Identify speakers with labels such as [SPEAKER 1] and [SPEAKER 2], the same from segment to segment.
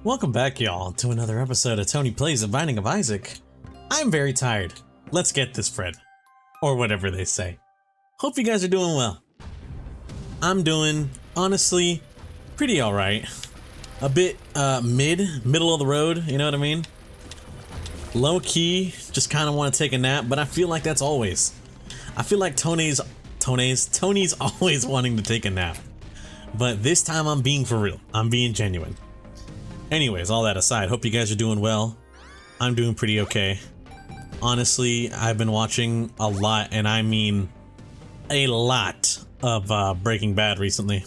[SPEAKER 1] Welcome back, y'all, to another episode of Tony Plays The Binding of Isaac. I'm very tired. Let's get this bread. Or whatever they say. Hope you guys are doing well. I'm doing, honestly, pretty alright. A bit, middle of the road, you know what I mean? Low key, just kind of want to take a nap, but I feel like that's always. I feel like Tony's always wanting to take a nap. But this time I'm being for real. I'm being genuine. Anyways, all that aside, hope you guys are doing well. I'm doing pretty okay. Honestly, I've been watching a lot, and I mean a lot of Breaking Bad recently.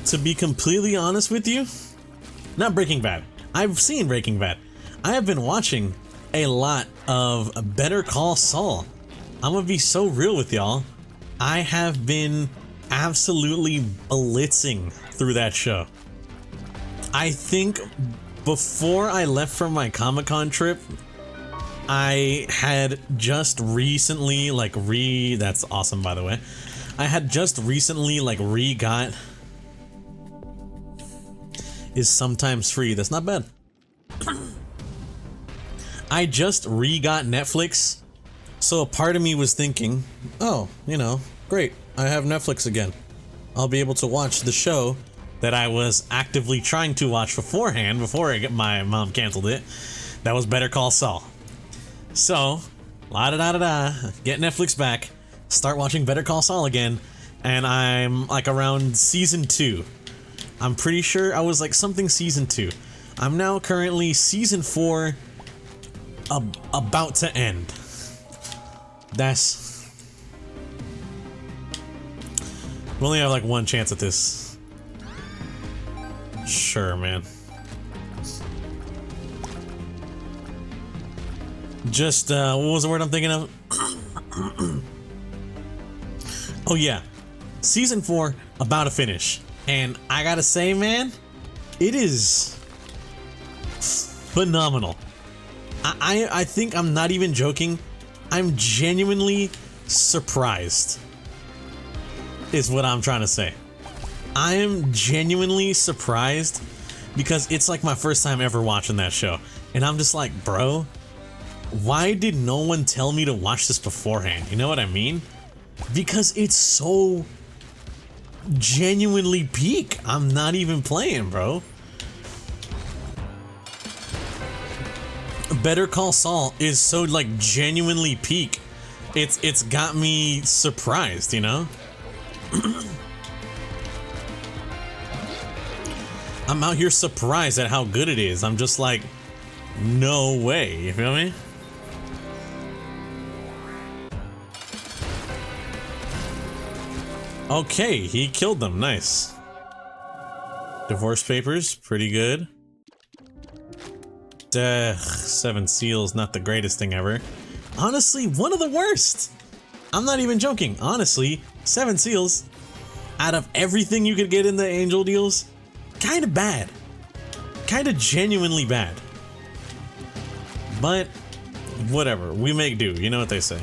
[SPEAKER 1] To be completely honest with you, not Breaking Bad. I've seen Breaking Bad. I have been watching a lot of Better Call Saul. I'm gonna be so real with y'all. I have been absolutely blitzing through that show. I think before I left from my Comic-Con trip, I had just recently that's awesome, by the way. I had just recently got is sometimes free. That's not bad. I just got Netflix, so a part of me was thinking, oh, you know, great, I have Netflix again. I'll be able to watch the show that I was actively trying to watch beforehand, before my mom canceled it. That was Better Call Saul. So, get Netflix back, start watching Better Call Saul again, and I'm like around season 2. I'm pretty sure I was like something season 2. I'm now currently season 4, about to end. We only have like one chance at this. Sure, man. Just, what was the word I'm thinking of? Oh yeah. Season 4, about to finish. And I gotta say, man, it is phenomenal. I think I'm not even joking. I'm genuinely surprised, is what I'm trying to say. I am genuinely surprised because it's like my first time ever watching that show. And I'm just like, bro, why did no one tell me to watch this beforehand? You know what I mean? Because it's so genuinely peak. I'm not even playing, bro. Better Call Saul is so like genuinely peak. It's got me surprised, you know? I'm out here surprised at how good it is. I'm just like, no way, you feel me? Okay, he killed them, nice. Divorce papers, pretty good. 7 seals, not the greatest thing ever. Honestly, one of the worst. I'm not even joking. Honestly, 7 seals, out of everything you could get in the angel deals, kind of bad. Kind of genuinely bad. But, whatever. We make do. You know what they say.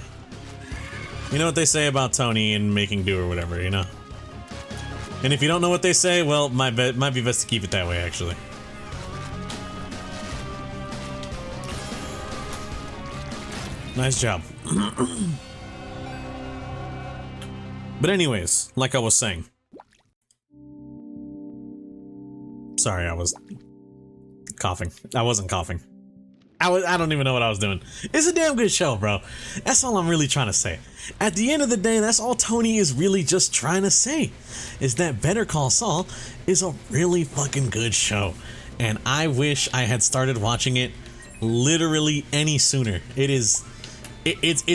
[SPEAKER 1] You know what they say about Tony and making do or whatever, you know? And if you don't know what they say, well, might be best to keep it that way, actually. Nice job. But anyways, like I was saying. Sorry, I was coughing. I wasn't coughing. I don't even know what I was doing. It's a damn good show, bro. That's all I'm really trying to say. At the end of the day, that's all Tony is really just trying to say, is that Better Call Saul is a really fucking good show. And I wish I had started watching it literally any sooner. It's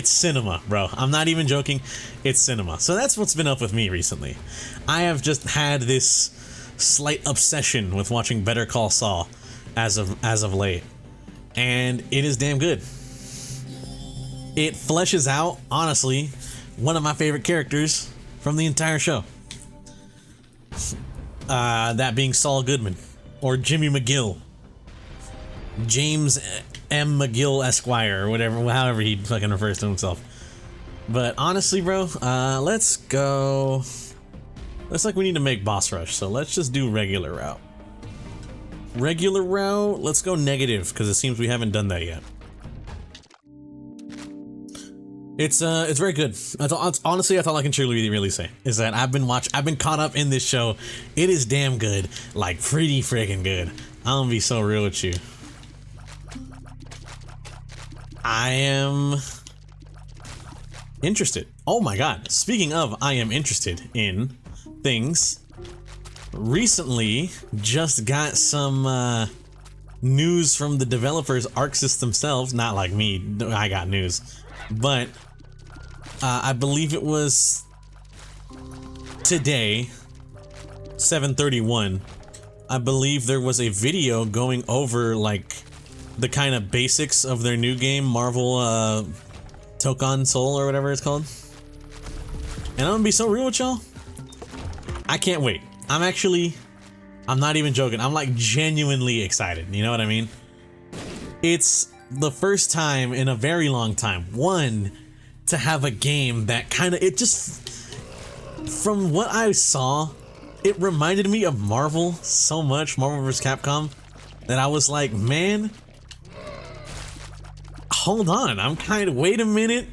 [SPEAKER 1] cinema, bro. I'm not even joking. It's cinema. So that's what's been up with me recently. I have just had this slight obsession with watching Better Call Saul as of late. And it is damn good. It fleshes out, honestly, one of my favorite characters from the entire show. That being Saul Goodman, or Jimmy McGill. James M. McGill Esquire, or whatever, however he fucking refers to himself. But honestly, bro, let's go Looks like we need to make boss rush, so let's just do regular route. Regular route, let's go negative, because it seems we haven't done that yet. It's very good. Honestly, that's all I can truly really say is that I've been caught up in this show. It is damn good, like pretty freaking good. I'm gonna be so real with you. I am interested. Oh my god. Speaking of, I am interested in things. Recently, just got some news from the developers, ArcSys themselves. Not like me, I got news. But I believe it was today, 7:31. I believe there was a video going over like the kind of basics of their new game, Marvel Tokon Soul or whatever it's called. And I'm gonna be so real with y'all. I can't wait. I'm not even joking. I'm like genuinely excited. You know what I mean? It's the first time in a very long time, one, to have a game that kind of, it just, from what I saw, it reminded me of Marvel so much, Marvel vs. Capcom, that I was like, man, hold on, I'm kind of, wait a minute,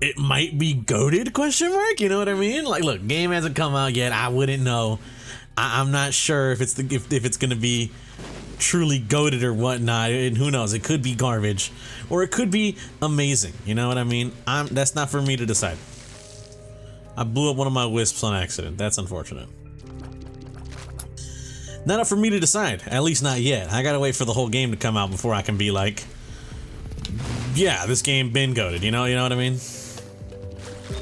[SPEAKER 1] it might be goated, question mark, you know what I mean? Like, look, game hasn't come out yet, I wouldn't know. I'm not sure if it's if it's gonna be truly goated or whatnot, and who knows, it could be garbage or it could be amazing, you know what I mean? That's not for me to decide. I blew up one of my wisps on accident. That's unfortunate. Not up for me to decide, at least not yet. I gotta wait for the whole game to come out before I can be like, yeah, this game been goated, you know what I mean?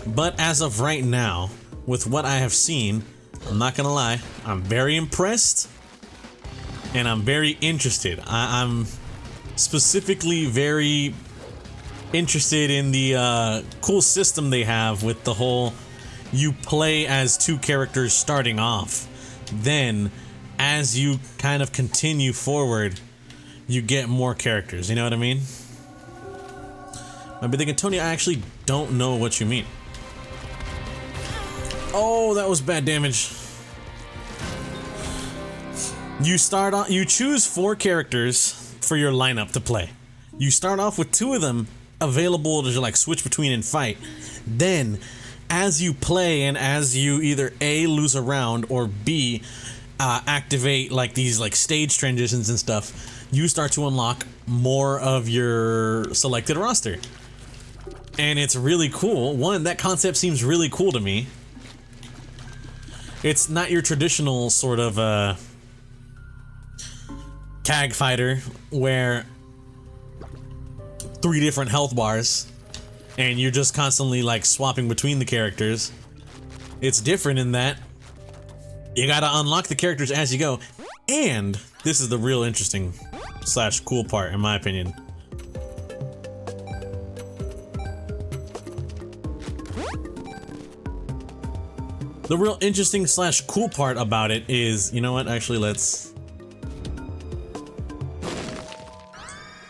[SPEAKER 1] But as of right now, with what I have seen, I'm not gonna lie, I'm very impressed and I'm very interested. I'm specifically very interested in the cool system they have with the whole, you play as two characters starting off, then as you kind of continue forward, you get more characters, you know what I mean? I've been thinking, Tony, I actually don't know what you mean. Oh, that was bad damage. You choose 4 characters for your lineup to play. You start off with 2 of them available to like switch between and fight. Then, as you play and as you either A, lose a round, or B, activate like these like stage transitions and stuff, you start to unlock more of your selected roster. And it's really cool. One, that concept seems really cool to me. It's not your traditional sort of tag fighter where 3 different health bars and you're just constantly like swapping between the characters. It's different in that you gotta unlock the characters as you go, and this is the real interesting / cool part in my opinion. The real interesting / cool part about it is, you know what, actually let's,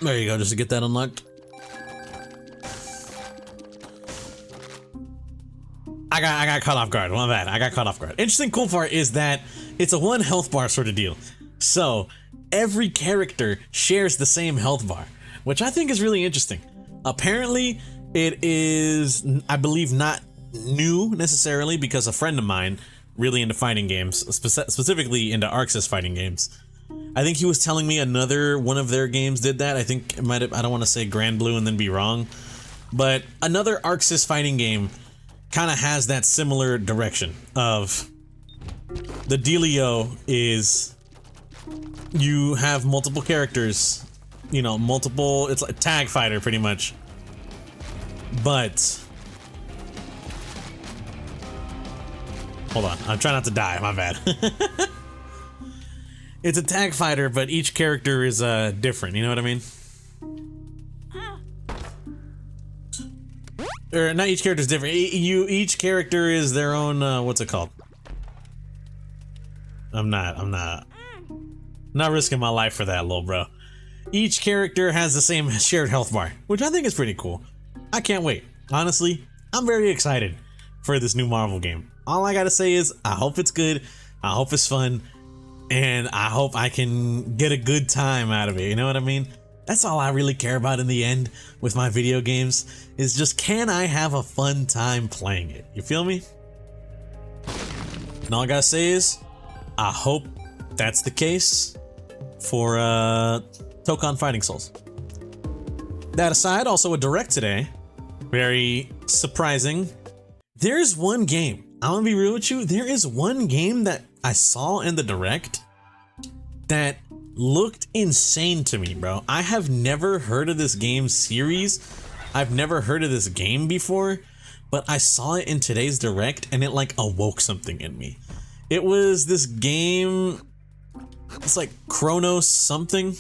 [SPEAKER 1] there you go, just to get that unlocked. I got caught off guard, my bad, I got caught off guard. Interesting cool part is that it's a 1 health bar sort of deal. So, every character shares the same health bar, which I think is really interesting. Apparently, it is, I believe, not new necessarily, because a friend of mine, really into fighting games, specifically into ArcSys fighting games, I think he was telling me another one of their games did that. I think it might have, I don't want to say Grand Blue and then be wrong, but another ArcSys fighting game kind of has that similar direction of the dealio is you have multiple characters, you know, multiple, it's like tag fighter pretty much, but hold on, I'm trying not to die, my bad. It's a tag fighter, but each character is different, you know what I mean? Or not each character is different. Each character is their own, what's it called? I'm not risking my life for that, little bro. Each character has the same shared health bar, which I think is pretty cool. I can't wait. Honestly, I'm very excited for this new Marvel game. All I gotta say is I hope it's good, I hope it's fun, and I hope I can get a good time out of it, you know what I mean? That's all I really care about in the end with my video games, is just can I have a fun time playing it, you feel me? And all I gotta say is, I hope that's the case for Dokkan Fighting Souls. That aside, also a direct today, very surprising. There's one game, I'm gonna be real with you, there is one game that I saw in the direct that looked insane to me, bro. I have never heard of this game series. I've never heard of this game before, but I saw it in today's direct and it like awoke something in me. It was this game, it's like Chronos something.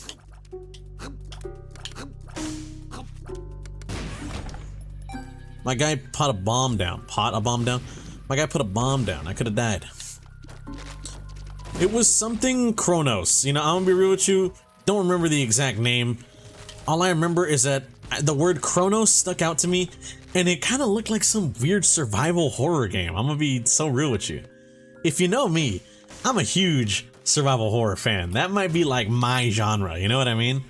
[SPEAKER 1] My guy put a bomb down. My guy put a bomb down. I could have died. It was something Chronos. You know, I'm gonna be real with you. Don't remember the exact name. All I remember is that the word Chronos stuck out to me, and it kind of looked like some weird survival horror game. I'm gonna be so real with you. If you know me, I'm a huge survival horror fan. That might be like my genre, you know what I mean?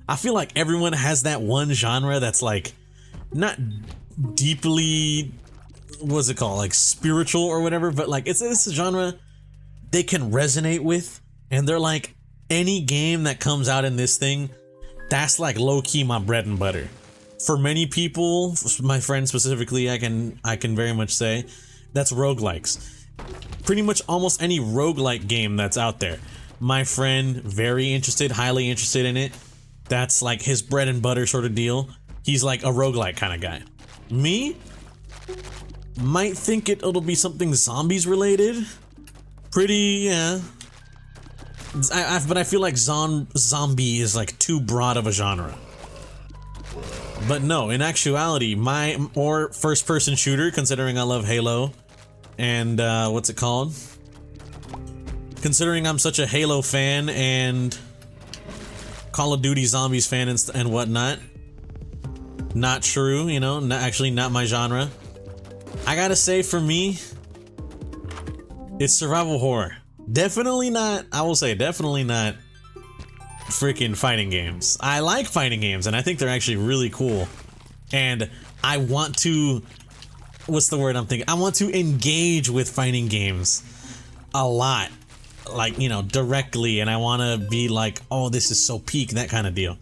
[SPEAKER 1] I feel like everyone has that one genre that's like not deeply, what's it called, like spiritual or whatever, but like it's a genre they can resonate with, and they're like, any game that comes out in this thing, that's like low-key my bread and butter. For many people, my friends specifically, I can very much say that's roguelikes. Pretty much almost any roguelike game that's out there, my friend very interested, highly interested in it. That's like his bread and butter sort of deal. He's like a roguelike kind of guy. Me might think it'll be something zombies related. Pretty, yeah. But I feel like zombie is like too broad of a genre. But no, in actuality, or first person shooter, considering I love Halo, and what's it called? Considering I'm such a Halo fan and Call of Duty Zombies fan and whatnot. Not true, you know, actually not my genre. I gotta say, for me, it's survival horror. Definitely not, I will say, definitely not freaking fighting games. I like fighting games, and I think they're actually really cool. And I want to, what's the word I'm thinking? I want to engage with fighting games a lot. Like, you know, directly, and I want to be like, oh, this is so peak, that kind of deal.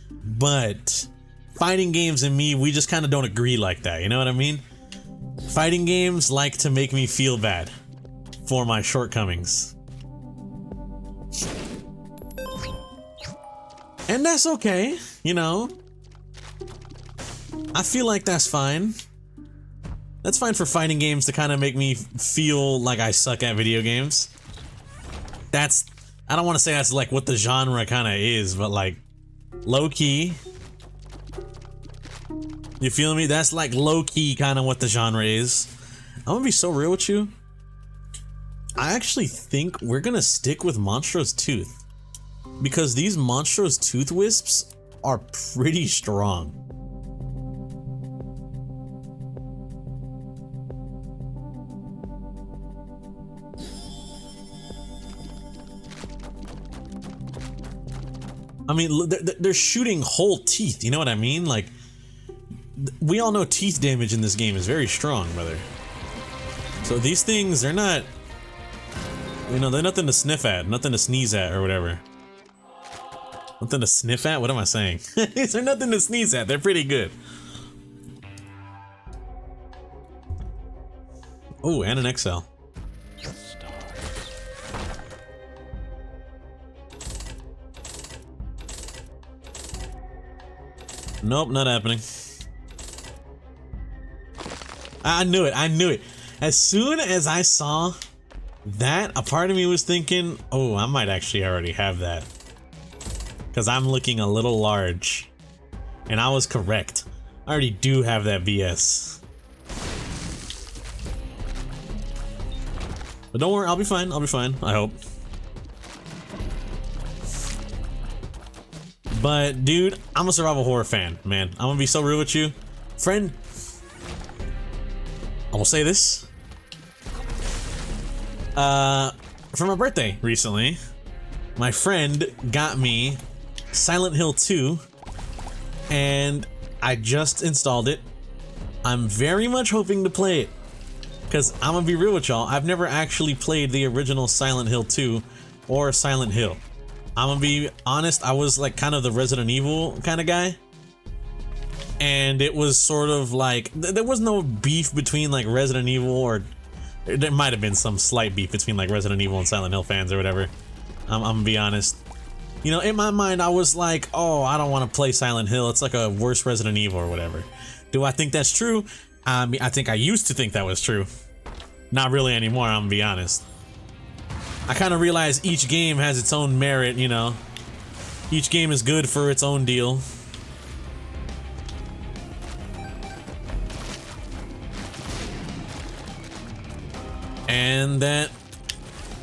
[SPEAKER 1] But fighting games and me, we just kind of don't agree like that, you know what I mean? Fighting games like to make me feel bad for my shortcomings. And that's okay, you know? I feel like that's fine. That's fine for fighting games to kind of make me feel like I suck at video games. That's, I don't want to say that's like what the genre kind of is, but like low-key. You feel me? That's like low-key kind of what the genre is. I'm gonna be so real with you. I actually think we're gonna stick with Monstro's Tooth, because these Monstro's Tooth wisps are pretty strong. I mean, they're shooting whole teeth, you know what I mean? Like, we all know teeth damage in this game is very strong, brother. So these things, they're not, you know, they're nothing to sniff at, nothing to sneeze at or whatever. Nothing to sniff at? What am I saying? These are nothing to sneeze at, they're pretty good. Oh, and an XL. Nope, not happening. I knew it, I knew it. As soon as I saw that, a part of me was thinking, oh, I might actually already have that. Because I'm looking a little large. And I was correct. I already do have that BS. But don't worry, I'll be fine, I hope. But dude, I'm a survival horror fan, man. I'm gonna be so real with you. Friend, I will say this. For my birthday recently, my friend got me Silent Hill 2, and I just installed it. I'm very much hoping to play it, because I'm gonna be real with y'all, I've never actually played the original Silent Hill 2 or Silent Hill. I'm gonna be honest, I was like kind of the Resident Evil kind of guy, and it was sort of like, there was no beef between like Resident Evil, or there might have been some slight beef between like Resident Evil and Silent Hill fans or whatever. I'm gonna be honest. You know, in my mind, I was like, oh, I don't want to play Silent Hill. It's like a worse Resident Evil or whatever. Do I think that's true? I mean, I think I used to think that was true. Not really anymore, I'm gonna be honest. I kind of realize each game has its own merit, you know. Each game is good for its own deal. And that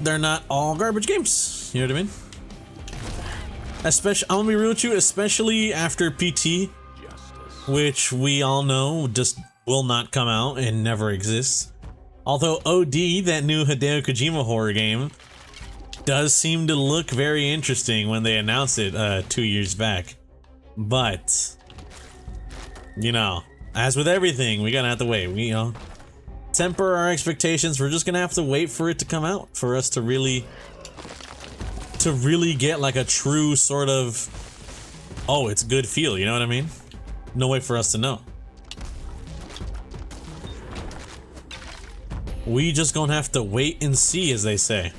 [SPEAKER 1] they're not all garbage games. You know what I mean? Especially, I'm gonna be real with you, especially after PT, which we all know just will not come out and never exists. Although OD, that new Hideo Kojima horror game, does seem to look very interesting when they announced it 2 years back. But, you know, as with everything, we gotta have to wait. We, you know, temper our expectations. We're just gonna have to wait for it to come out for us to really get like a true sort of, oh, it's good feel, you know what I mean? No way for us to know. We just gonna have to wait and see, as they say.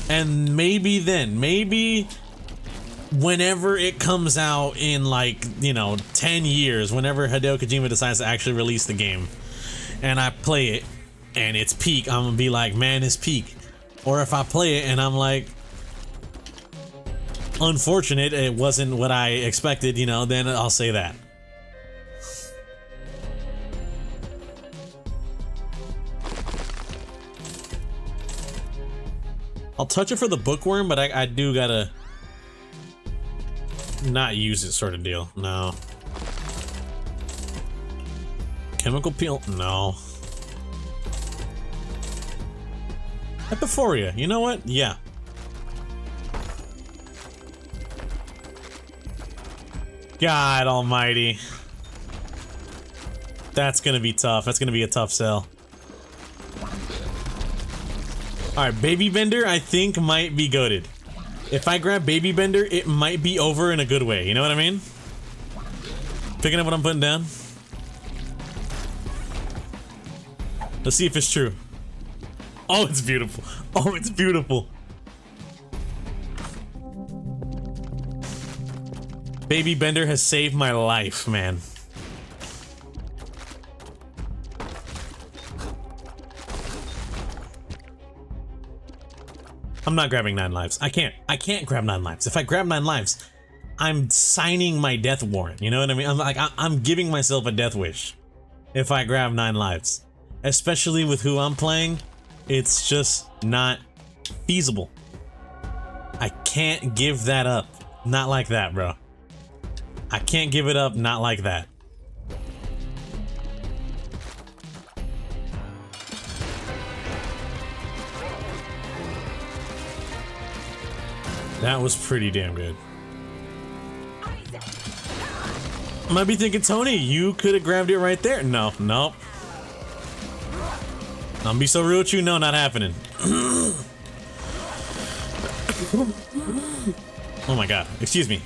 [SPEAKER 1] And maybe then, maybe whenever it comes out in like, you know, 10 years, whenever Hideo Kojima decides to actually release the game, and I play it, and it's peak, I'm gonna be like, man, it's peak. Or if I play it and I'm like, unfortunate, it wasn't what I expected, you know, then I'll say that. I'll touch it for the bookworm, but I do gotta not use it sort of deal. No. Chemical peel? No. Epiphoria, you know what? Yeah. God almighty. That's gonna be tough. That's gonna be a tough sell. Alright, Baby Bender, I think, might be goated. If I grab Baby Bender, it might be over in a good way. You know what I mean? Picking up what I'm putting down. Let's see if it's true. Oh, it's beautiful. Oh, it's beautiful. Baby Bender has saved my life, man. I'm not grabbing 9 lives. I can't grab 9 lives. If I grab 9 lives, I'm signing my death warrant. You know what I mean? I'm like, I'm giving myself a death wish if I grab 9 lives. Especially with who I'm playing, it's just not feasible. I can't give that up. Not like that, bro. I can't give it up, not like that. That was pretty damn good. Might be thinking, Tony, you could have grabbed it right there. No, nope. I'm gonna be so real with you, no, not happening. Oh my god, excuse me.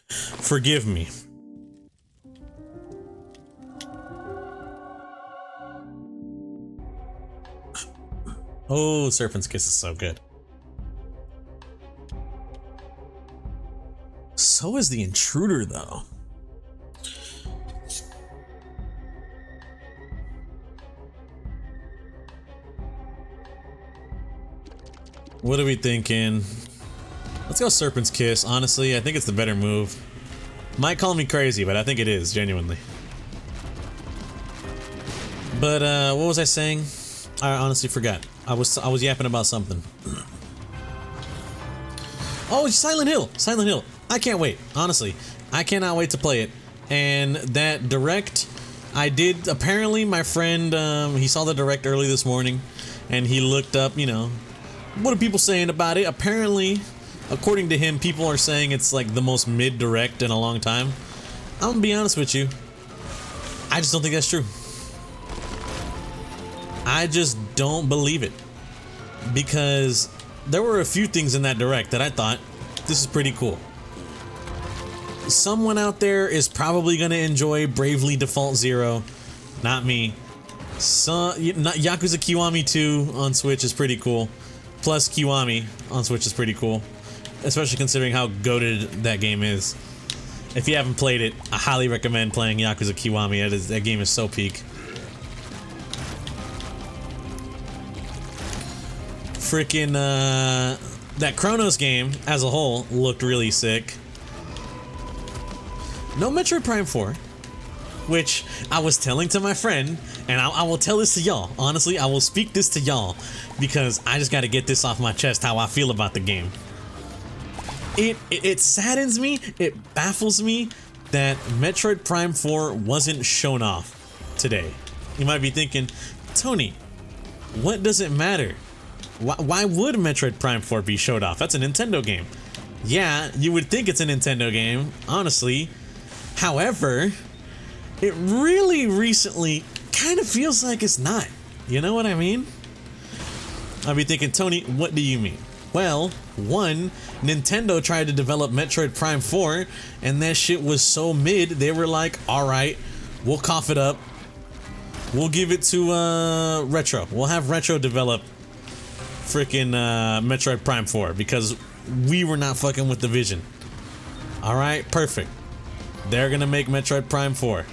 [SPEAKER 1] Forgive me. Oh, Serpent's Kiss is so good. So is the Intruder, though. What are we thinking? Let's go Serpent's Kiss. Honestly, I think it's the better move. Might call me crazy, but I think it is, genuinely. But, what was I saying? I honestly forgot. I was yapping about something. Oh, Silent Hill! Silent Hill. I can't wait. Honestly, I cannot wait to play it. And that direct, I did. Apparently, my friend, he saw the direct early this morning, and he looked up, you know, what are people saying about it? Apparently, according to him, people are saying it's like the most mid direct in a long time. I'm gonna be honest with you. I just don't think that's true. I just don't believe it, because there were a few things in that direct that I thought, this is pretty cool. Someone out there is probably gonna enjoy Bravely Default Zero, not me. Yakuza Kiwami 2 on Switch is pretty cool. Plus Kiwami on Switch is pretty cool, especially considering how goated that game is. If you haven't played it, I highly recommend playing Yakuza Kiwami. That game is so peak. Freaking that Chronos game as a whole looked really sick. No Metroid Prime 4, which I was telling to my friend, and I will tell this to y'all. Honestly, I will speak this to y'all because I just got to get this off my chest how I feel about the game. It saddens me, it baffles me that Metroid Prime 4 wasn't shown off today. You might be thinking, Tony, what does it matter? Why would Metroid Prime 4 be showed off? That's a Nintendo game. Yeah, you would think it's a Nintendo game, honestly. However, it really recently kind of feels like it's not. You know what I mean? I'll be thinking, Tony, what do you mean? Well, one, Nintendo tried to develop Metroid Prime 4, and that shit was so mid, they were like, alright, we'll cough it up. We'll give it to Retro. We'll have Retro develop freaking Metroid Prime 4 because we were not fucking with the vision. Alright, perfect. They're gonna make Metroid Prime 4.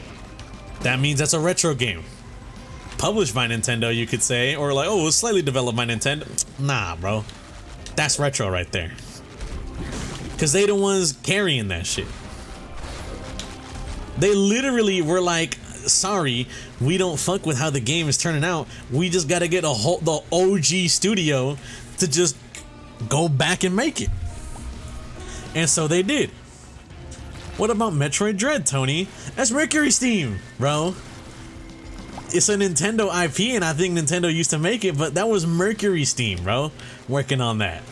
[SPEAKER 1] That means that's a Retro game. Published by Nintendo, you could say, or like, oh, it was slightly developed by Nintendo. Nah, bro. That's Retro right there. Because they the ones carrying that shit. They literally were like, sorry, we don't fuck with how the game is turning out. We just gotta get the OG studio to just go back and make it. And so they did. What about Metroid Dread, Tony? That's Mercury Steam, bro. It's a Nintendo IP, and I think Nintendo used to make it, but that was Mercury Steam, bro, working on that.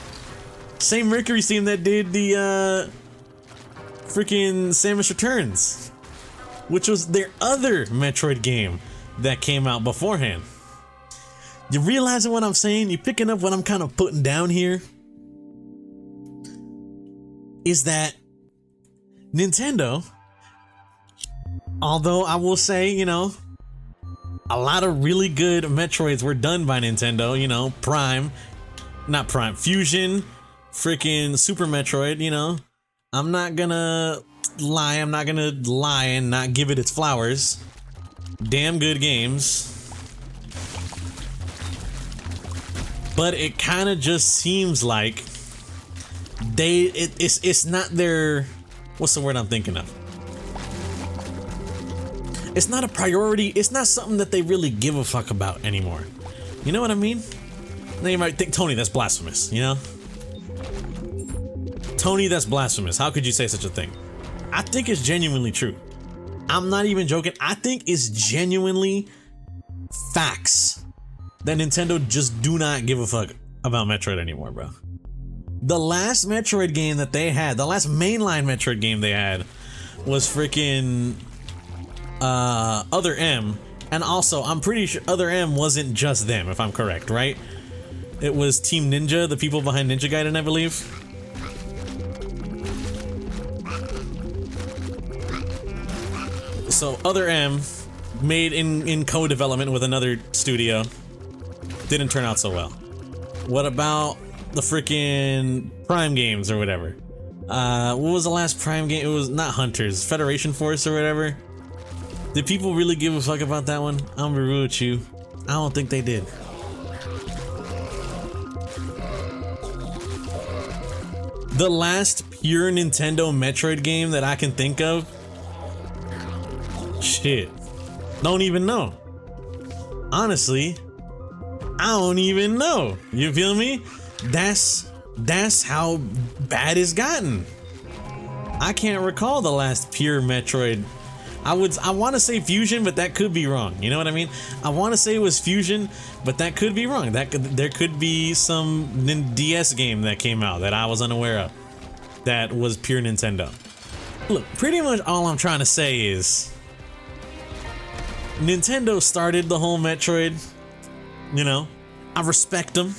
[SPEAKER 1] Same Mercury Steam that did the freaking Samus Returns, which was their other Metroid game that came out beforehand. You realizing what I'm saying? You picking up what I'm kind of putting down here? Is that Nintendo, although I will say, you know, a lot of really good Metroids were done by Nintendo, you know, Fusion, freaking Super Metroid, you know. I'm not gonna lie and not give it its flowers. Damn good games. But it kind of just seems like it's not their, what's the word I'm thinking of? It's not a priority. It's not something that they really give a fuck about anymore. You know what I mean? Now you might think, Tony, that's blasphemous, you know? Tony, that's blasphemous. How could you say such a thing? I think it's genuinely true. I'm not even joking. I think it's genuinely facts that Nintendo just do not give a fuck about Metroid anymore, bro. The last Metroid game that they had, the last mainline Metroid game they had was freaking Other M. And also, I'm pretty sure Other M wasn't just them, if I'm correct, right? It was Team Ninja, the people behind Ninja Gaiden, I believe. So Other M, made in co-development with another studio, didn't turn out so well. What about the freaking Prime games or whatever? What was the last Prime game? It was not Hunters, Federation Force or whatever. Did people really give a fuck about that one? I'm gonna be real with you. I don't think they did. The last pure Nintendo Metroid game that I can think of, shit, don't even know. Honestly, I don't even know. You feel me? That's how bad it's gotten. I can't recall the last pure Metroid. I want to say Fusion, but that could be wrong. You know what I mean? I want to say it was Fusion, but that could be wrong. There could be some DS game that came out that I was unaware of that was pure Nintendo. Look, pretty much all I'm trying to say is Nintendo started the whole Metroid. You know, I respect them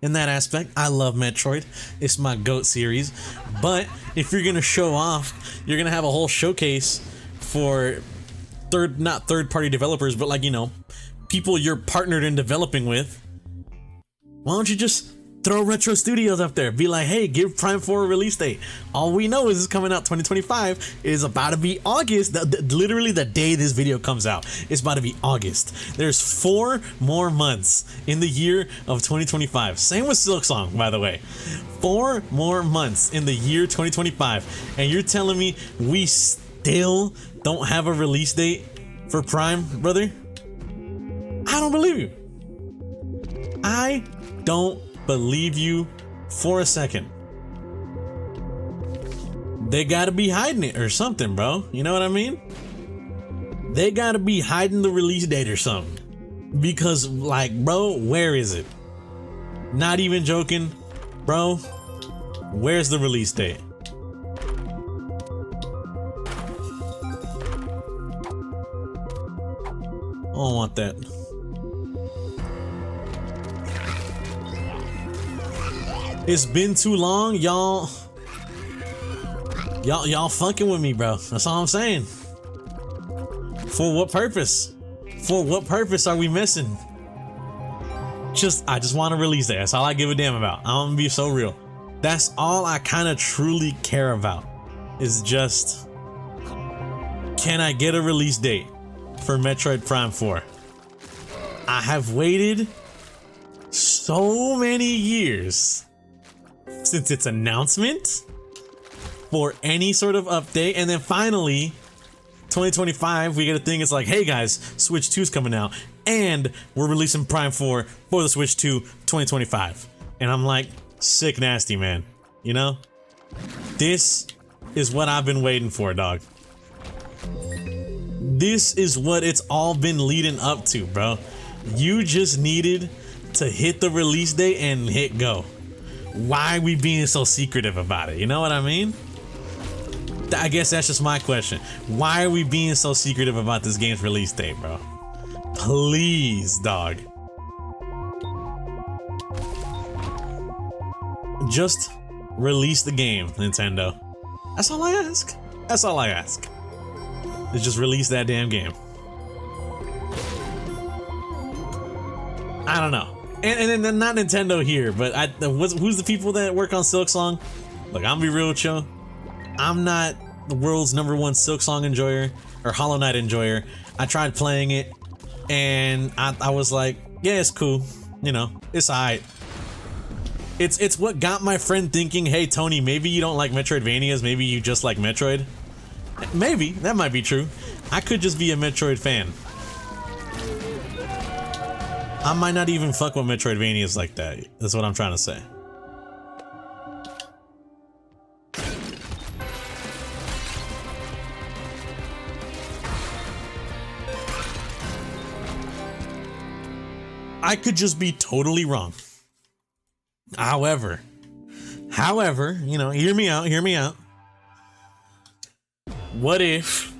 [SPEAKER 1] in that aspect. I love Metroid. It's my GOAT series. But if you're gonna show off, you're gonna have a whole showcase for not third-party developers, but like, you know, people you're partnered in developing with. Why don't you just throw Retro Studios up there? Be like, hey, give Prime 4 a release date. All we know is it's coming out 2025. It's about to be August. Literally the day this video comes out, it's about to be August. There's 4 more months in the year of 2025. Same with Silksong, by the way. 4 more months in the year 2025. And you're telling me we still don't have a release date for Prime, brother? I don't believe you. I don't believe you for a second. They gotta be hiding it or something, bro. You know what I mean? They gotta be hiding the release date or something. Because, like, bro, where is it? Not even joking, bro. Where's the release date? I don't want that. It's been too long, y'all fucking with me, bro. That's all I'm saying. For what purpose? For what purpose are we missing? I just want to release that. That's all I give a damn about. I'm gonna be so real. That's all I kind of truly care about. Is just, can I get a release date for Metroid Prime 4? I have waited so many years since its announcement for any sort of update, and then finally 2025 we get a thing. It's like, hey guys, Switch 2 is coming out and we're releasing Prime 4 for the Switch 2 2025. And I'm like, sick nasty, man. You know, this is what I've been waiting for, dog. This is what it's all been leading up to, bro. You just needed to hit the release date and hit go. Why are we being so secretive about it? You know what I mean? I guess that's just my question. Why are we being so secretive about this game's release date, bro? Please, dog. Just release the game, Nintendo. That's all I ask. That's all I ask. Is just release that damn game. I don't know. And then not Nintendo here, but who's the people that work on Silksong? Look, I'm gonna be real with you. I'm not the world's #1 Silksong enjoyer or Hollow Knight enjoyer. I tried playing it, and I was like, yeah, it's cool. You know, it's alright. It's what got my friend thinking, hey Tony, maybe you don't like Metroidvanias, maybe you just like Metroid. Maybe, that might be true. I could just be a Metroid fan. I might not even fuck with Metroidvanias like that. That's what I'm trying to say. I could just be totally wrong. However, you know, hear me out. What if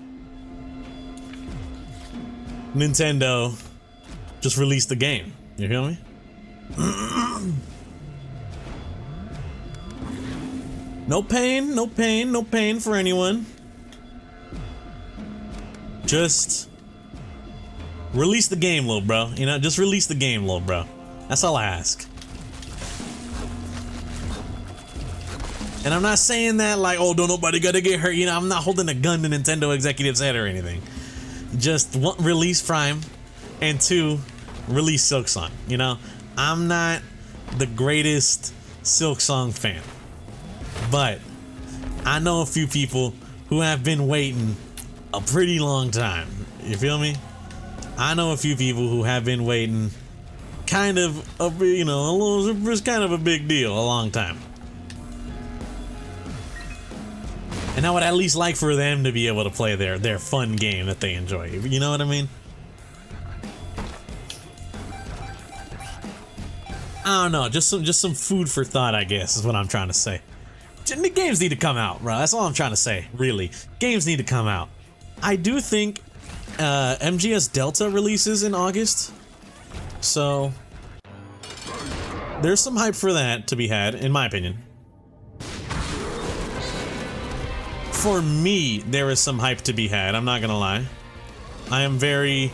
[SPEAKER 1] Nintendo just released the game? You feel me? No pain for anyone. Just release the game, little bro. You know, just release the game, little bro. That's all I ask. And I'm not saying that like, oh, don't nobody gotta get hurt. You know, I'm not holding a gun to Nintendo executives' head or anything. Just one, release Prime, and 2, release Silksong. You know, I'm not the greatest Silksong fan, but I know a few people who have been waiting a pretty long time. You feel me? I know a few people who have been waiting kind of it was kind of a big deal a long time. And I would at least like for them to be able to play their fun game that they enjoy. You know what I mean? I don't know, just some food for thought, I guess, is what I'm trying to say. The games need to come out, bro. That's all I'm trying to say, really. Games need to come out. I do think MGS Delta releases in August, so there's some hype for that to be had, in my opinion. For me, there is some hype to be had, I'm not gonna lie. I am very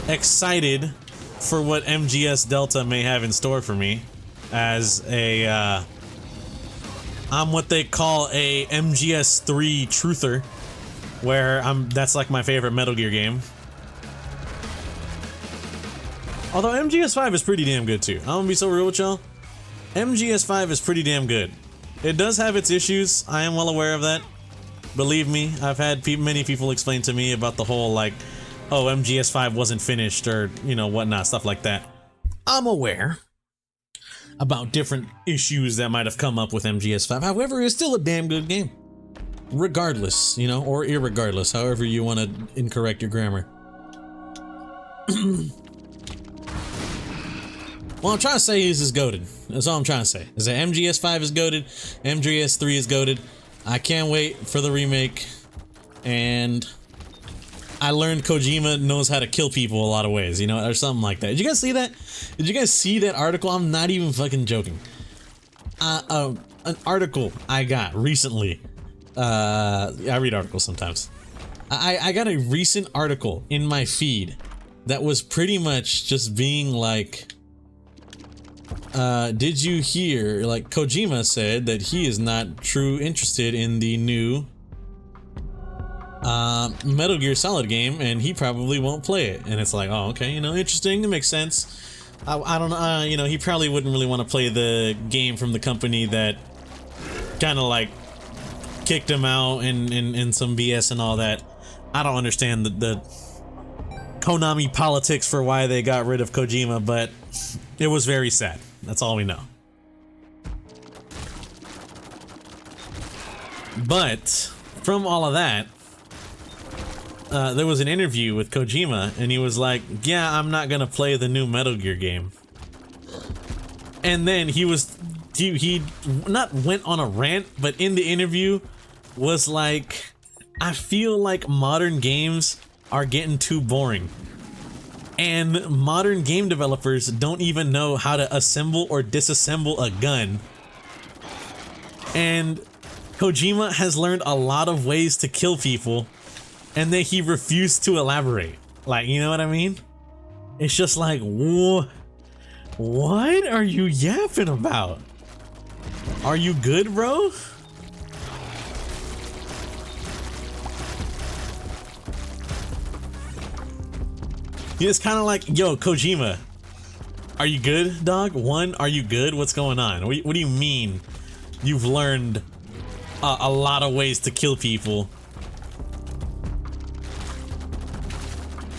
[SPEAKER 1] excited for what MGS Delta may have in store for me as a I'm what they call a MGS 3 truther, where that's like my favorite Metal Gear game. Although MGS 5 is pretty damn good too. I'm gonna be so real with y'all. MGS 5 is pretty damn good. It does have its issues, I am well aware of that. Believe me, I've had many people explain to me about the whole like, oh, MGS 5 wasn't finished or, you know, whatnot, stuff like that. I'm aware about different issues that might have come up with MGS 5. However, it's still a damn good game. Regardless, you know, or irregardless, however you want to incorrect your grammar. What I'm trying to say is goated. That's all I'm trying to say. Is that MGS 5 is goated, MGS 3 is goated. I can't wait for the remake, and I learned Kojima knows how to kill people a lot of ways, you know, or something like that. Did you guys see that? Did you guys see that article? I'm not even fucking joking. An article I got recently. I read articles sometimes. I got a recent article in my feed that was pretty much just being like, did you hear, like, Kojima said that he is not true interested in the new Metal Gear Solid game, and he probably won't play it. And it's like, oh, okay, you know, interesting, it makes sense. I don't know, you know, he probably wouldn't really want to play the game from the company that kind of like kicked him out and some BS and all that. I don't understand the Konami politics for why they got rid of Kojima, but it was very sad. That's all we know. But from all of that, there was an interview with Kojima, and he was like, yeah, I'm not gonna play the new Metal Gear game. And then he not went on a rant, but in the interview was like, I feel like modern games are getting too boring. And modern game developers don't even know how to assemble or disassemble a gun. And Kojima has learned a lot of ways to kill people, and then he refused to elaborate. Like, you know what I mean? It's just like, what are you yapping about? Are you good, bro? It's kind of like, yo, Kojima, are you good, dog? One, are you good? What's going on? What do you mean you've learned a lot of ways to kill people?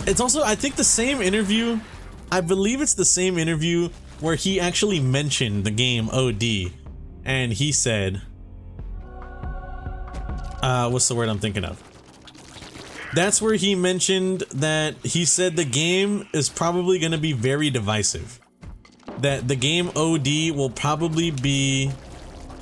[SPEAKER 1] It's also, I think, the same interview, I believe it's the same interview where he actually mentioned the game OD, and he said, what's the word I'm thinking of? That's where he mentioned that he said the game is probably going to be very divisive. That the game OD will probably be,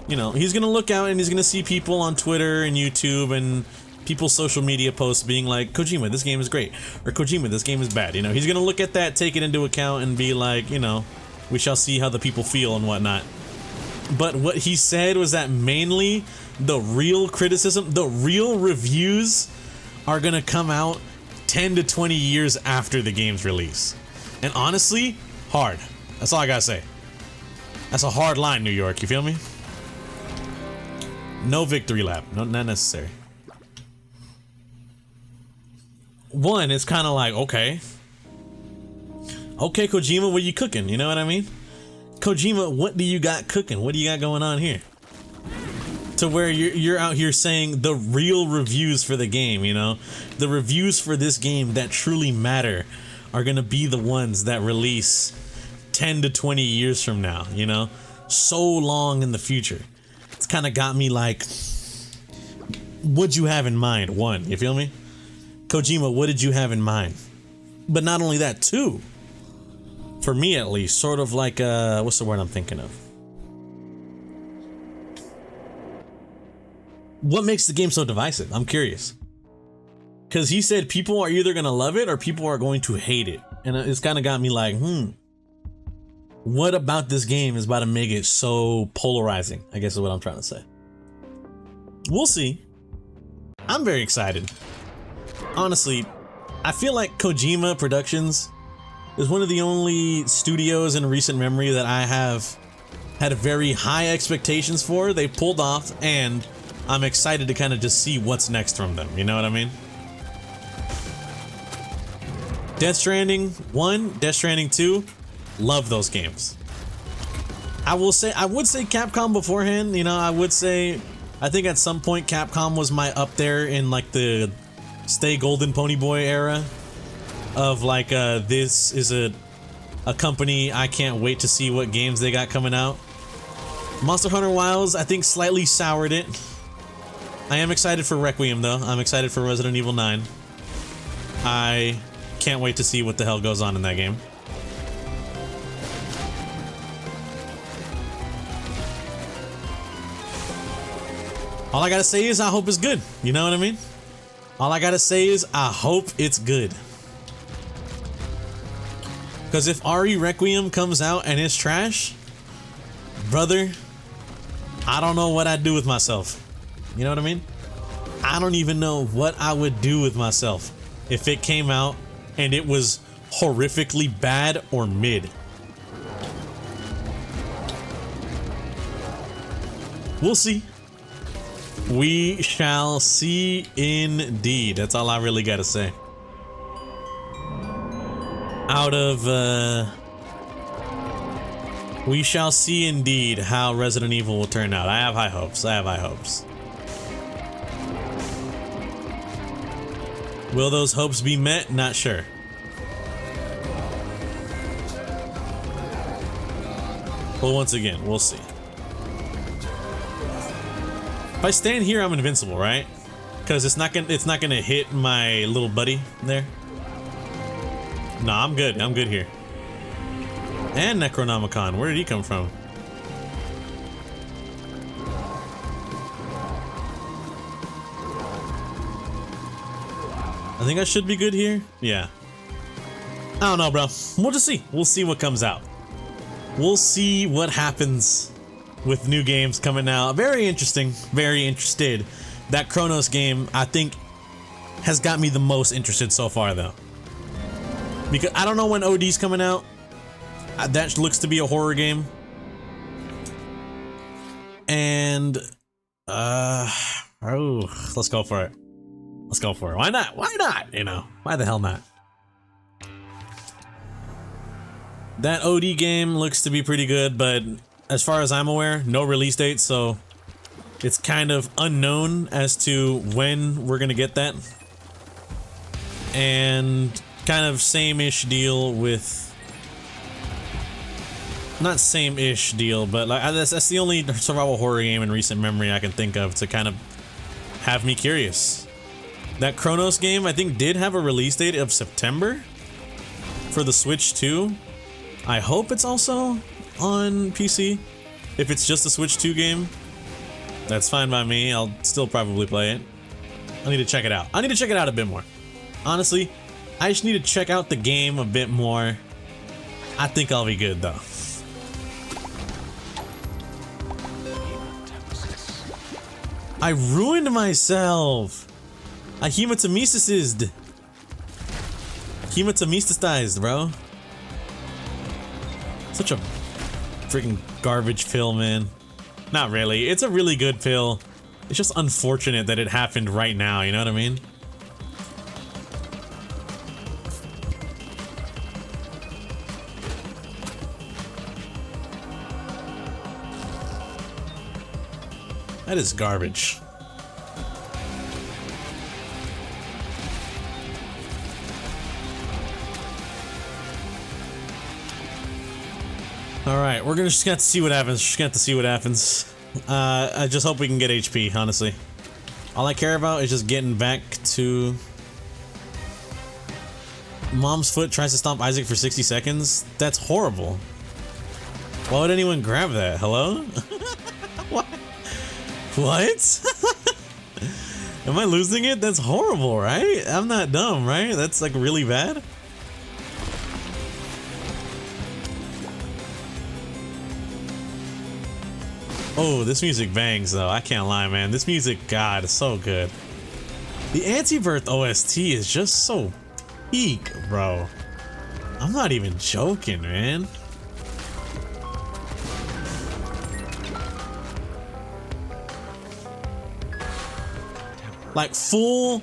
[SPEAKER 1] you know, he's going to look out and he's going to see people on Twitter and YouTube and people's social media posts being like, Kojima, this game is great, or Kojima, this game is bad. You know, he's going to look at that, take it into account, and be like, you know, we shall see how the people feel and whatnot. But what he said was that mainly the real criticism, the real reviews are gonna come out 10 to 20 years after the game's release. And honestly, hard. That's all I gotta say. That's a hard line, New York, you feel me? No victory lap, not necessary. One, it's kind of like, okay, Kojima, what you cooking? You know what I mean? Kojima, what do you got cooking? What do you got going on here? To where you're out here saying the real reviews for the game, you know? The reviews for this game that truly matter are gonna be the ones that release 10 to 20 years from now, you know? So long in the future. It's kind of got me like, what'd you have in mind? One, you feel me? Kojima, what did you have in mind? But not only that, two, for me at least, sort of like, what's the word I'm thinking of? What makes the game so divisive? I'm curious. Because he said people are either going to love it or people are going to hate it. And it's kind of got me like, what about this game is about to make it so polarizing? I guess is what I'm trying to say. We'll see. I'm very excited. Honestly, I feel like Kojima Productions is one of the only studios in recent memory that I have had very high expectations for. They pulled off, and I'm excited to kind of just see what's next from them. You know what I mean? Death Stranding 1, Death Stranding 2, love those games. I would say Capcom beforehand, you know, I think at some point Capcom was my up there in like the Stay Golden Pony Boy era of like, this is a company I can't wait to see what games they got coming out. Monster Hunter Wilds, I think slightly soured it. I am excited for Requiem though. I'm excited for Resident Evil 9. I can't wait to see what the hell goes on in that game. All I gotta say is I hope it's good. You know what I mean? All I gotta say is I hope it's good. Because if RE Requiem comes out and it's trash, brother, I don't know what I'd do with myself. You know what I mean? I don't even know what I would do with myself if it came out and it was horrifically bad or mid. We'll see. We shall see indeed. That's all I really gotta say. Out of, we shall see indeed how Resident Evil will turn out. I have high hopes. I have high hopes. Will those hopes be met? Not sure. But once again, we'll see. If I stand here, I'm invincible, right? Because it's not gonna hit my little buddy there. No, I'm good. I'm good here. And Necronomicon, where did he come from? I think I should be good here. Yeah. I don't know, bro. We'll just see. We'll see what comes out. We'll see what happens with new games coming out. Very interesting. Very interested. That Chronos game, I think, has got me the most interested so far, though. Because I don't know when OD's coming out. That looks to be a horror game. And, oh, let's go for it. Let's go for it. Why not? Why not? You know, why the hell not? That OD game looks to be pretty good, but as far as I'm aware, no release date, so it's kind of unknown as to when we're gonna get that. And kind of same-ish deal with... Not same-ish deal, but like that's the only survival horror game in recent memory I can think of to kind of have me curious. That Chronos game, I think, did have a release date of September for the Switch 2. I hope it's also on PC. If it's just a Switch 2 game, that's fine by me. I'll still probably play it. I need to check it out. I need to check it out a bit more. Honestly, I just need to check out the game a bit more. I think I'll be good, though. I ruined myself. I hematomesisized. Hematomesisized, bro. Such a freaking garbage fill, man. Not really. It's a really good fill. It's just unfortunate that it happened right now, you know what I mean? That is garbage. All right, we're gonna just have to see what happens. Just got to see what happens. I just hope we can get HP, honestly. All I care about is just getting back to... Mom's foot tries to stomp Isaac for 60 seconds? That's horrible. Why would anyone grab that? Hello? What? What? Am I losing it? That's horrible, right? I'm not dumb, right? That's like really bad. Oh, this music bangs though. I can't lie, man. This music, God, is so good. The Anti-Birth OST is just so peak, bro. I'm not even joking, man. Like full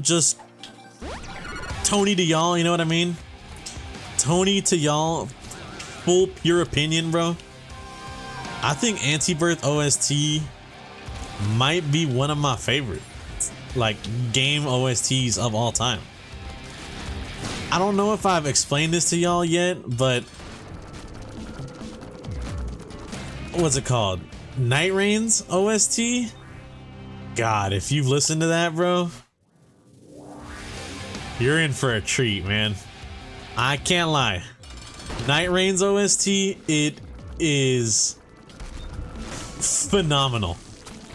[SPEAKER 1] just Tony to y'all, you know what I mean? Tony to y'all, full pure opinion, bro. I think Anti-Birth OST might be one of my favorite like game OSTs of all time. I don't know if I've explained this to y'all yet, but what's it called? Night Rain's OST? God, if you've listened to that, bro, you're in for a treat, man. I can't lie. Night Rain's OST, it is phenomenal.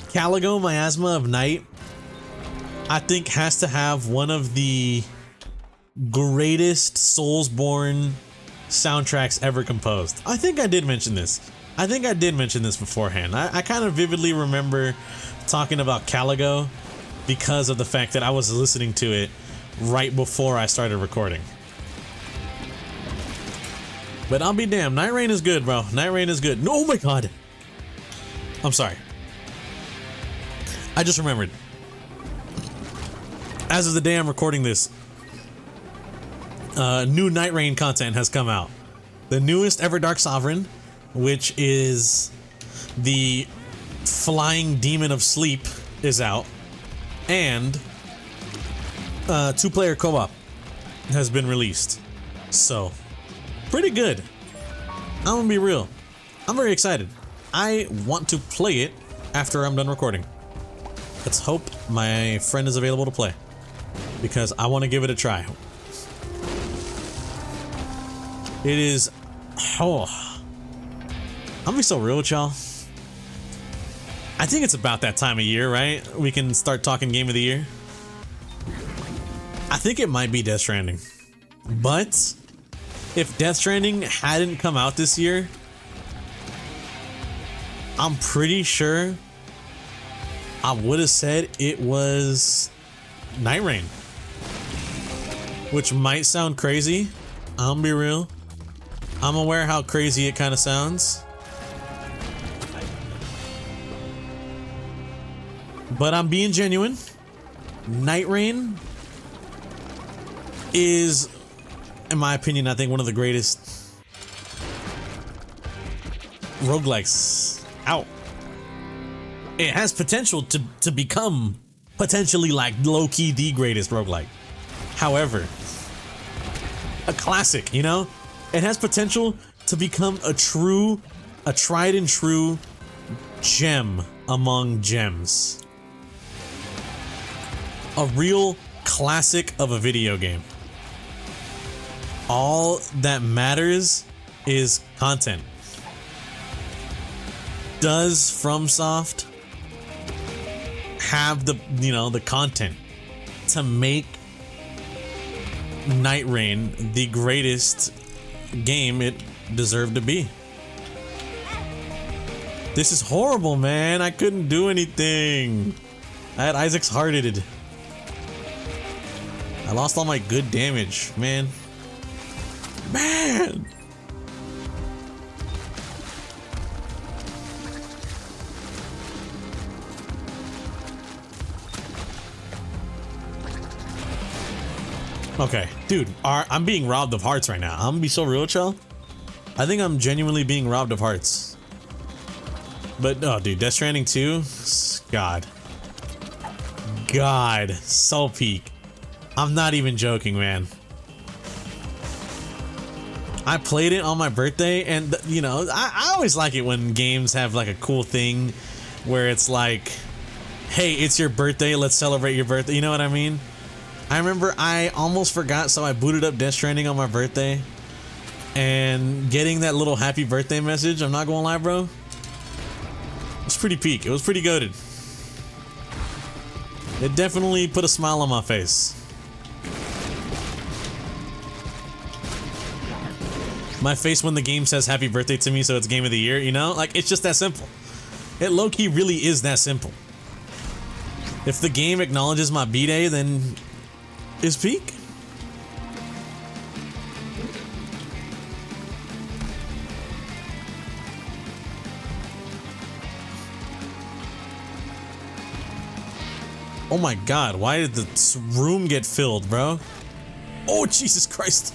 [SPEAKER 1] Caligo Miasma of Night, I think, has to have one of the greatest Soulsborne soundtracks ever composed. I think I did mention this. I think I did mention this beforehand. I kind of vividly remember talking about Caligo because of the fact that I was listening to it right before I started recording. But I'll be damned. Night Rain is good, bro. Night Rain is good. No, oh my god. I'm sorry. I just remembered. As of the day I'm recording this, new Night Rain content has come out. The newest Ever Dark Sovereign, which is the flying demon of sleep, is out, and two-player co-op has been released. So, pretty good. I'm gonna be real. I'm very excited. I want to play it after I'm done recording. Let's hope my friend is available to play, because I want to give it a try. It is... oh, I'm gonna be so real with y'all. I think it's about that time of year, right? We can start talking game of the year. I think it might be Death Stranding. But if Death Stranding hadn't come out this year, I'm pretty sure I would have said it was Night Rain. Which might sound crazy. I'm gonna be real. I'm aware how crazy it kind of sounds. But I'm being genuine. Night Rain is, in my opinion, I think one of the greatest roguelikes out. It has potential to become potentially like low-key the greatest roguelike. However, a classic, you know? It has potential to become a tried and true gem among gems. A real classic of a video game. All that matters is content. Does FromSoft have the, you know, the content to make Night Rain the greatest game it deserved to be? This is horrible, man. I couldn't do anything. I had Isaac's hearted. I lost all my good damage, man. Man! Okay, dude, I'm being robbed of hearts right now. I'm gonna be so real with y'all. I think I'm genuinely being robbed of hearts. But, oh, dude, Death Stranding 2? God. God, so peak. I'm not even joking, man. I played it on my birthday, and you know, I always like it when games have like a cool thing where it's like, hey, it's your birthday, let's celebrate your birthday. You know what I mean? I remember I almost forgot, so I booted up Death Stranding on my birthday, and getting that little happy birthday message, I'm not gonna lie, bro, it was pretty peak. It was pretty goated. It definitely put a smile on my face. My face when the game says happy birthday to me, so it's game of the year, you know? Like, it's just that simple. It low-key really is that simple. If the game acknowledges my B-Day, then it's peak. Oh my god, why did the room get filled, bro? Oh, Jesus Christ.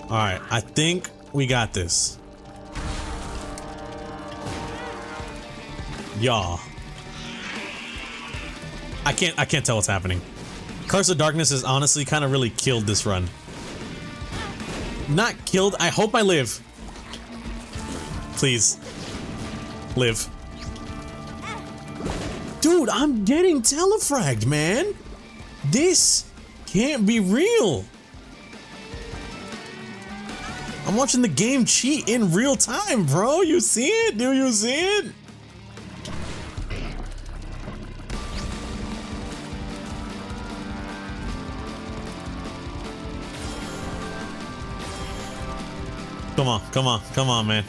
[SPEAKER 1] Alright, I think we got this. Y'all. I can't tell what's happening. Curse of Darkness has honestly kind of really killed this run. Not killed, I hope I live. Please. Live. Dude, I'm getting telefragged, man. This can't be real. I'm watching the game cheat in real time, bro. You see it? Do you see it? Come on, come on, come on, man.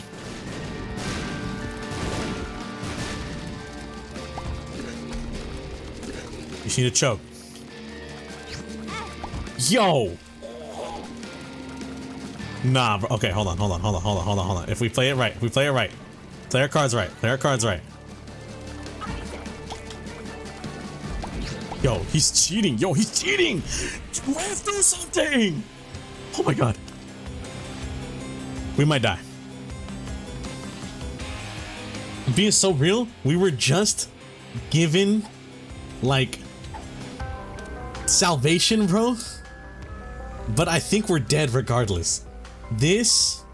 [SPEAKER 1] You just need to choke. Yo! Nah, bro. Okay, hold on. If we play it right, play our cards right. Yo, he's cheating. You have to do something. Oh my god. We might die. Being so real, we were just given, like, salvation, bro. But I think we're dead regardless. This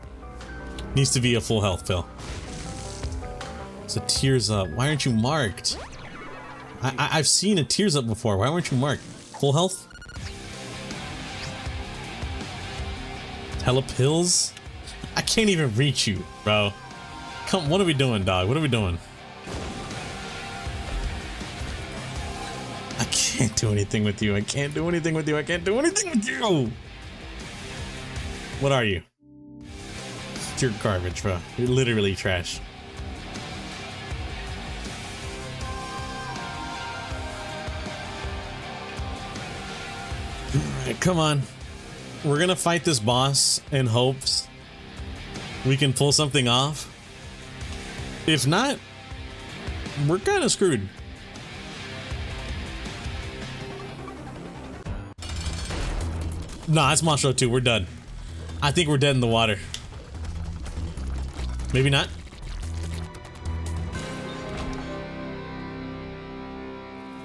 [SPEAKER 1] needs to be a full health pill. So tears up. Why aren't you marked? I've seen a tears up before. Why weren't you marked? Full health? Hella pills? I can't even reach you, bro. Come, what are we doing, dog? What are we doing? I can't do anything with you. I can't do anything with you. What are you? You're garbage, bro. You're literally trash. Alright, come on. We're gonna fight this boss in hopes we can pull something off. If not, we're kind of screwed. Nah, it's Monstro 2. We're done. I think we're dead in the water. Maybe not.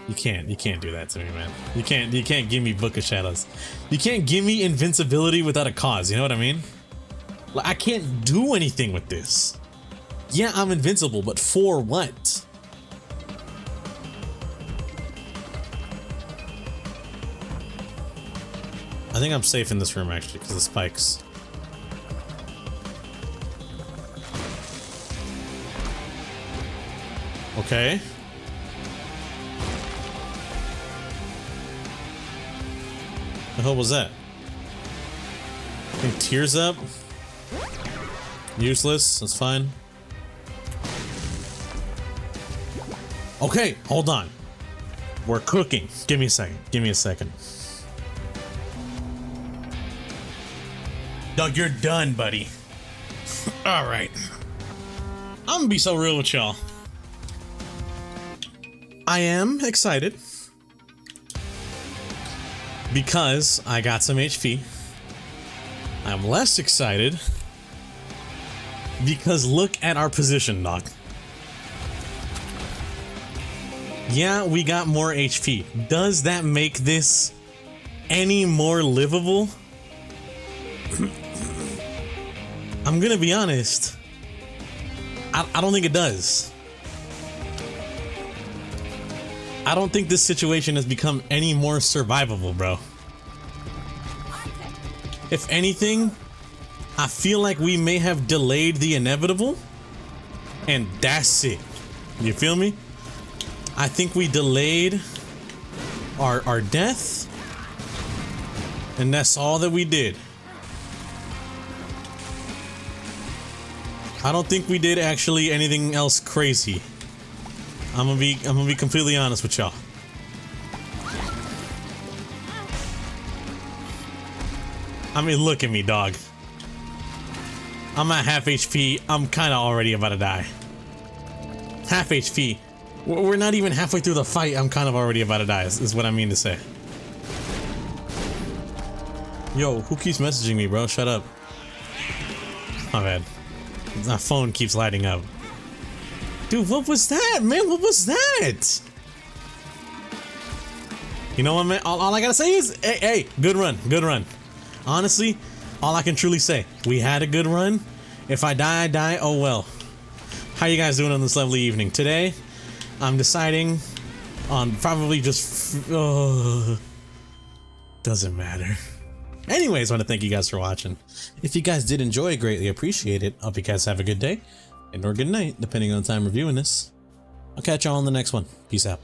[SPEAKER 1] You can't do that to me, man. You can't give me Book of Shadows. You can't give me invincibility without a cause, you know what I mean? Like, I can't do anything with this. Yeah, I'm invincible, but for what? I think I'm safe in this room, actually, because of the spikes. Okay. The hell was that? I think tears up. Useless, that's fine. Okay, hold on. We're cooking. Give me a second. Doug, you're done, buddy. Alright. I'm gonna be so real with y'all. I am excited because I got some HP. I'm less excited because look at our position, Doc. Yeah, we got more HP. Does that make this any more livable? I'm gonna be honest. I don't think it does. I don't think this situation has become any more survivable, bro. If anything, I feel like we may have delayed the inevitable, and that's it. You feel me? I think we delayed our death, and that's all that we did. I don't think we did actually anything else crazy. I'm gonna be completely honest with y'all. I mean, look at me, dog. I'm at half HP. I'm kind of already about to die. Half HP. We're not even halfway through the fight. I'm kind of already about to die, is what I mean to say. Yo, who keeps messaging me, bro? Shut up. My bad. My phone keeps lighting up. Dude, what was that, man? What was that? You know what, man? All I gotta say is, hey, good run, good run. Honestly, all I can truly say, we had a good run. If I die, I die. Oh well. How you guys doing on this lovely evening? Today, I'm deciding on probably just... doesn't matter. Anyways, I want to thank you guys for watching. If you guys did enjoy, greatly appreciate it. Hope you guys have a good day and or good night, depending on the time reviewing this. I'll catch y'all on the next one. Peace out.